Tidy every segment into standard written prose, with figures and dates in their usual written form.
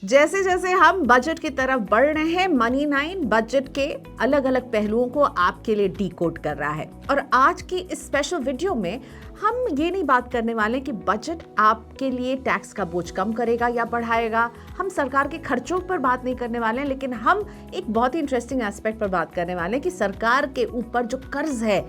जैसे जैसे हम बजट की तरफ बढ़ रहे हैं, मनी 9 बजट के अलग अलग पहलुओं को आपके लिए डिकोड कर रहा है। और आज की इस स्पेशल वीडियो में हम ये नहीं बात करने वाले कि बजट आपके लिए टैक्स का बोझ कम करेगा या बढ़ाएगा। हम सरकार के खर्चों पर बात नहीं करने वाले हैं, लेकिन हम एक बहुत ही इंटरेस्टिंग एस्पेक्ट पर बात करने वाले हैं कि सरकार के ऊपर जो कर्ज है,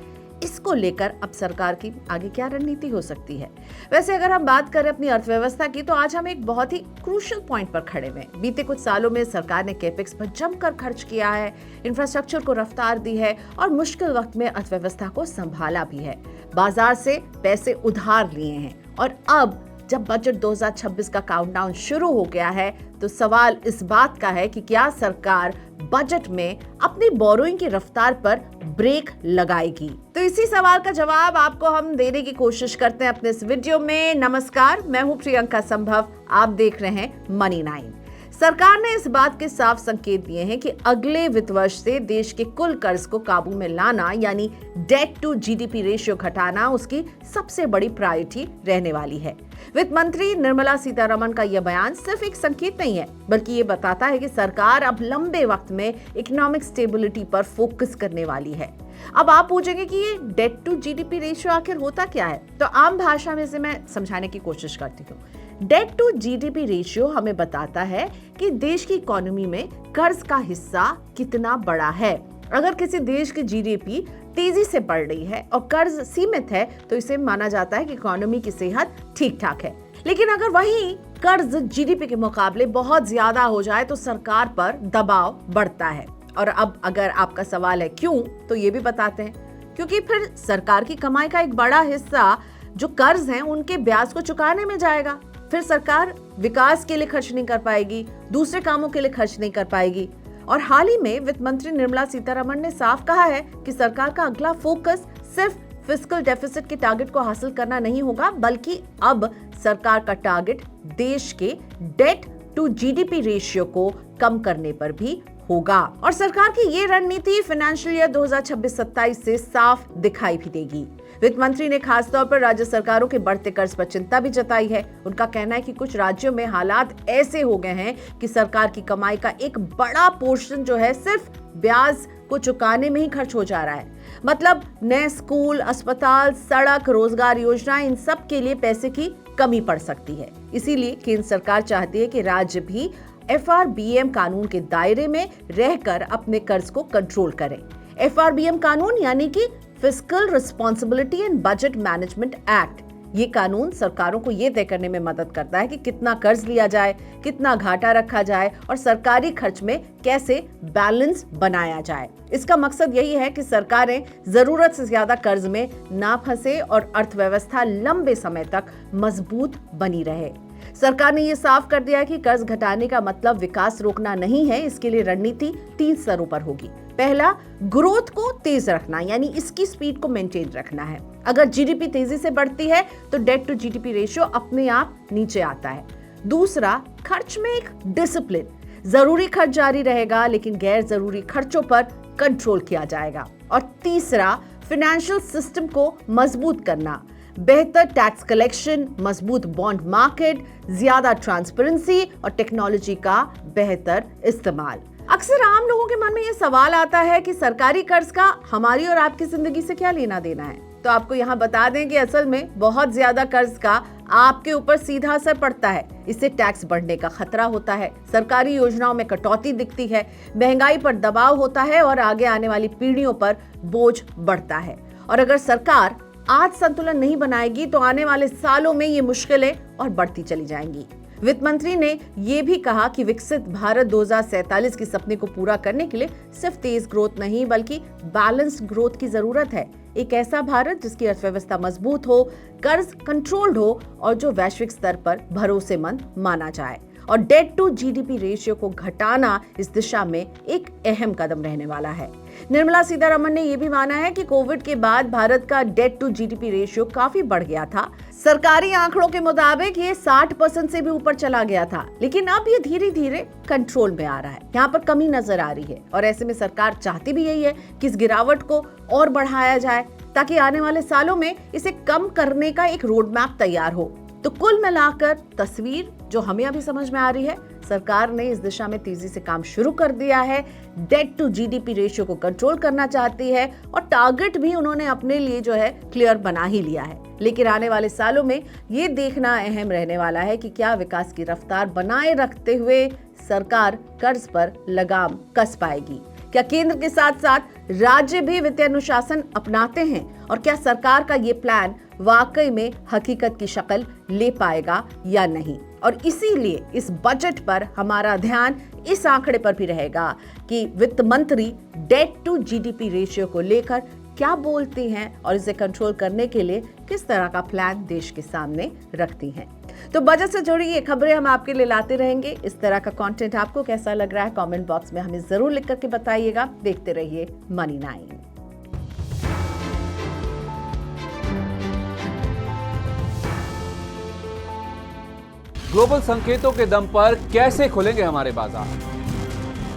इसको लेकर अब सरकार की आगे क्या रणनीति हो सकती है। वैसे अगर हम बात करें अपनी अर्थव्यवस्था की, तो आज हम एक बहुत ही क्रूशियल पॉइंट पर खड़े हैं। बीते कुछ सालों में सरकार ने कैपेक्स पर जमकर खर्च किया है, इंफ्रास्ट्रक्चर को रफ्तार दी है और मुश्किल वक्त में अर्थव्यवस्था को संभाला भी है। बाजार से पैसे उधार लिए हैं और अब जब बजट 2026 का काउंटडाउन शुरू हो गया है, तो सवाल इस बात का है कि क्या सरकार बजट में अपनी बोरोइंग की रफ्तार पर ब्रेक लगाएगी। तो इसी सवाल का जवाब आपको हम देने की कोशिश करते हैं अपने इस वीडियो में। नमस्कार, मैं हूं प्रियंका संभव, आप देख रहे हैं मनी 9। सरकार ने इस बात के साफ संकेत दिए हैं कि अगले वित्त वर्ष से देश के कुल कर्ज को काबू में लाना, यानी डेट टू जीडीपी रेशियो घटाना, उसकी सबसे बड़ी प्रायोरिटी रहने वाली है। वित्त मंत्री निर्मला सीतारमण का यह बयान सिर्फ एक संकेत नहीं है, बल्कि ये बताता है कि सरकार अब लंबे वक्त में इकोनॉमिक स्टेबिलिटी पर फोकस करने वाली है। अब आप पूछेंगे कि ये डेट टू जीडीपी रेशियो आखिर होता क्या है, तो आम भाषा में इसे मैं समझाने की कोशिश करती हूँ। डेट टू जीडीपी रेशियो हमें बताता है कि देश की इकोनॉमी में कर्ज का हिस्सा कितना बड़ा है। अगर किसी देश की जीडीपी तेजी से बढ़ रही है और कर्ज सीमित है, तो इसे माना जाता है कि इकोनॉमी की सेहत ठीक ठाक है। लेकिन अगर वही कर्ज जीडीपी के मुकाबले बहुत ज्यादा हो जाए, तो सरकार पर दबाव बढ़ता है। और अब अगर आपका सवाल है क्यों, तो ये भी बताते हैं, क्योंकि फिर सरकार की कमाई का एक बड़ा हिस्सा जो कर्ज हैं, उनके ब्याज को चुकाने में जाएगा। फिर सरकार विकास के लिए खर्च नहीं कर पाएगी, दूसरे कामों के लिए खर्च नहीं कर पाएगी। और हाल ही में वित्त मंत्री निर्मला सीतारमण ने साफ कहा है कि सरकार का अगला फोकस सिर्फ फिस्कल डेफिसिट के टारगेट को हासिल करना नहीं होगा, बल्कि अब सरकार का टारगेट देश के डेट टू जीडीपी रेशियो को कम करने पर भी होगा। और सरकार की ये रणनीति फाइनेंशियल ईयर 2026-27 से साफ दिखाई भी देगी। वित्त मंत्री ने खासतौर पर राज्य सरकारों के बढ़ते कर्ज पर चिंता भी जताई है। उनका कहना है कि कुछ राज्यों में हालात ऐसे हो गए हैं कि सरकार की कमाई का एक बड़ा पोर्शन जो है सिर्फ ब्याज को चुकाने में ही खर्च हो जा रहा है। मतलब नए स्कूल, अस्पताल, सड़क, रोजगार योजनाएं, इन सब के लिए पैसे की कमी पड़ सकती है। इसीलिए केंद्र सरकार चाहती है कि राज्य भी FRBM कानून के दायरे में रहकर अपने कर्ज को कंट्रोल करें। FRBM कानून यानी कि fiscal responsibility and budget management act. ये कानून सरकारों को ये तय करने में मदद करता है कि कितना कर्ज लिया जाए, कितना घाटा रखा जाए और सरकारी खर्च में कैसे बैलेंस बनाया जाए। इसका मकसद यही है कि सरकारें जरूरत से ज्यादा कर्ज में ना फंसे और अर्थव्यवस्था लंबे समय तक मजबूत बनी रहे। सरकार ने ये साफ कर दिया है कि कर्ज घटाने का मतलब विकास रोकना नहीं है। इसके लिए रणनीति 3 स्तरों पर होगी। पहला, ग्रोथ को तेज रखना, यानी इसकी स्पीड को मेंटेन रखना है। अगर जीडीपी तेजी से बढ़ती है, तो डेट टू जीडीपी रेशियो अपने आप नीचे आता है। दूसरा, खर्च में एक डिसिप्लिन, जरूरी खर्च जारी रहेगा, लेकिन गैर जरूरी खर्चों पर कंट्रोल किया जाएगा। और तीसरा, फाइनेंशियल सिस्टम को मजबूत करना, बेहतर टैक्स कलेक्शन, मजबूत बॉन्ड मार्केट, ज्यादा ट्रांसपेरेंसी और टेक्नोलॉजी का बेहतर इस्तेमाल। अक्सर आम लोगों के मन में यह सवाल आता है कि सरकारी कर्ज का हमारी और आपकी जिंदगी से क्या लेना देना है। तो आपको यहाँ बता दें कि असल में बहुत ज्यादा कर्ज का आपके ऊपर सीधा असर पड़ता है। इससे टैक्स बढ़ने का खतरा होता है, सरकारी योजनाओं में कटौती दिखती है, महंगाई पर दबाव होता है और आगे आने वाली पीढ़ियों पर बोझ बढ़ता है। और अगर सरकार आज संतुलन नहीं बनाएगी, तो आने वाले सालों में ये मुश्किलें और बढ़ती चली जाएंगी। वित्त मंत्री ने यह भी कहा कि विकसित भारत 2047 के सपने को पूरा करने के लिए सिर्फ तेज ग्रोथ नहीं, बल्कि बैलेंस्ड ग्रोथ की जरूरत है। एक ऐसा भारत जिसकी अर्थव्यवस्था मजबूत हो, कर्ज कंट्रोल्ड हो और जो वैश्विक स्तर पर भरोसेमंद माना जाए। और डेट टू जीडीपी रेशियो को घटाना इस दिशा में एक अहम कदम रहने वाला है। निर्मला सीतारमण ने यह भी माना है कि कोविड के बाद भारत का डेट टू जीडीपी रेशियो काफी बढ़ गया था। सरकारी आंकड़ों के मुताबिक ये 60% से भी ऊपर चला गया था, लेकिन अब ये धीरे धीरे कंट्रोल में आ रहा है। यहाँ पर कमी नजर आ रही है और ऐसे में सरकार चाहती भी यही है कि इस गिरावट को और बढ़ाया जाए, ताकि आने वाले सालों में इसे कम करने का एक रोड मैप तैयार हो। तो कुल मिलाकर तस्वीर जो हमें अभी समझ में आ रही है, सरकार ने इस दिशा में तेजी से काम शुरू कर दिया है। डेट टू जीडीपी रेशियो को कंट्रोल करना चाहती है और टारगेट भी उन्होंने अपने लिए जो है क्लियर बना ही लिया है। लेकिन आने वाले सालों में ये देखना अहम रहने वाला है कि क्या विकास की रफ्तार बनाए रखते हुए सरकार कर्ज पर लगाम कस पाएगी। क्या केंद्र के साथ साथ राज्य भी वित्तीय अनुशासन अपनाते हैं और क्या सरकार का ये प्लान वाकई में हकीकत की शक्ल ले पाएगा या नहीं। और इसीलिए इस बजट पर हमारा ध्यान इस आंकड़े पर भी रहेगा कि वित्त मंत्री डेट टू जीडीपी रेशियो को लेकर क्या बोलती हैं और इसे कंट्रोल करने के लिए किस तरह का प्लान देश के सामने रखती हैं। तो बजट से जुड़ी ये खबरें हम आपके लिए लाते रहेंगे। इस तरह का कंटेंट आपको कैसा लग रहा है कमेंट बॉक्स में हमें जरूर लिख करके बताइएगा। देखते रहिए मनी 9। ग्लोबल संकेतों के दम पर कैसे खुलेंगे हमारे बाजार?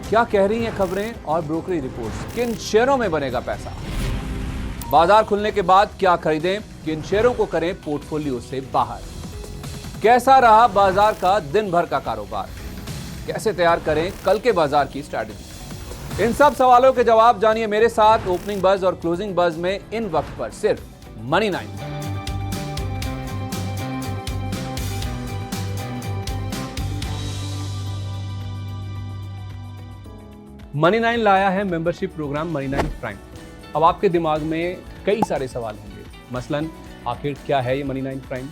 क्या कह रही हैं खबरें और ब्रोकरेज रिपोर्ट्स? किन शेयरों में बनेगा पैसा? बाजार खुलने के बाद क्या खरीदें, किन शेयरों को करें पोर्टफोलियो से बाहर? कैसा रहा बाजार का दिन भर का कारोबार? कैसे तैयार करें कल के बाजार की स्ट्रैटेजी? इन सब सवालों के जवाब जानिए मेरे साथ ओपनिंग बज और क्लोजिंग बज में इन वक्त पर सिर्फ मनी 9। मनी 9 लाया है मेंबरशिप प्रोग्राम मनी 9 प्राइम। अब आपके दिमाग में कई सारे सवाल होंगे, मसलन आखिर क्या है ये मनी 9 प्राइम,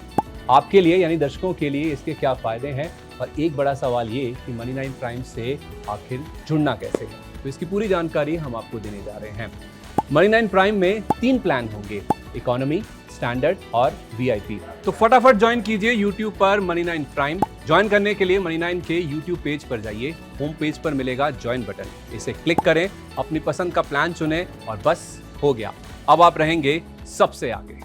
आपके लिए यानी दर्शकों के लिए इसके क्या फायदे हैं, और एक बड़ा सवाल ये कि मनी 9 प्राइम से आखिर जुड़ना कैसे है। तो इसकी पूरी जानकारी हम आपको देने जा रहे हैं। मनी 9 प्राइम में 3 प्लान होंगे, इकोनॉमी, स्टैंडर्ड और वीआईपी। तो फटाफट ज्वाइन कीजिए यूट्यूब पर मनी 9 प्राइम। ज्वाइन करने के लिए मनी 9 के यूट्यूब पेज पर जाइए, होम पेज पर मिलेगा ज्वाइन बटन, इसे क्लिक करें, अपनी पसंद का प्लान चुनें और बस हो गया, अब आप रहेंगे सबसे आगे।